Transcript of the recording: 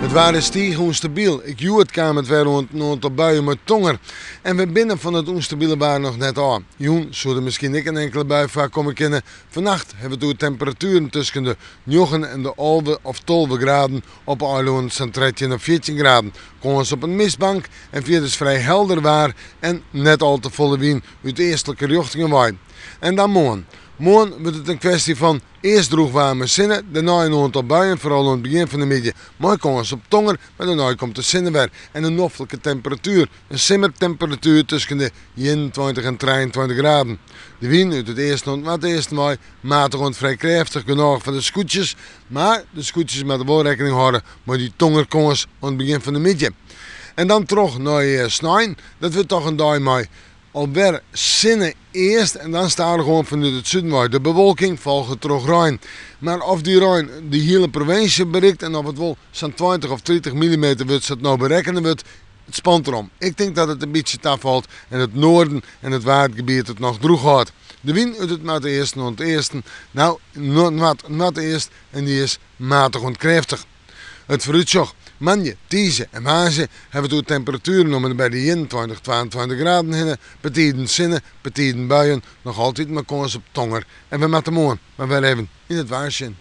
Het waren stieg onstabiel. Ik joe het kwam het weer rond buien met tonger. En we binnen van het onstabiele baan nog net aan. Joen zou er misschien niet een enkele bui vaak komen kennen. Vannacht hebben we temperaturen tussen de 9 en de 11 of 12 graden. Op Eiland zijn 13 of 14 graden. Komen we op een mistbank en via dus vrij helder waar en net al te volle wind uit de eestelijke richtingen waaien. En dan morgen. Morgen wordt het een kwestie van eerst droog warme zinnen, daarna een aantal buien, vooral aan het begin van de middag. Maar kans op tonger, maar daarna komt de zinnen weer. En een noffelijke temperatuur, een simmertemperatuur tussen de 21 en 23 graden. De wind uit het eerste mei matig en vrij krachtig genoeg van de scootjes, maar de scootjes met de wel rekening houden met die tongerkans aan het begin van de middag. En dan terug naar Snijn, dat wordt toch een dag mei. Alweer zinnen eerst en dan staan we gewoon vanuit het zuiden uit. De bewolking volgt terug rein. Maar of die rein de hele provincie bereikt en of het wel zo'n 20 of 30 mm wordt, het nou berekenen wordt, het spant erom. Ik denk dat het een beetje afvalt en het noorden en het waardgebied het nog droog houdt. De wind uit het noordesten en het eersten, nou, noordeest en die is matig en krachtig. Het vooruitzicht. Manje, Tiese en Maasje hebben we temperaturen om bij de 21, 22 graden heen. Betiden zinnen, betiden buien, nog altijd maar kans op tonger. En we maken morgen, maar wel even in het waarsje.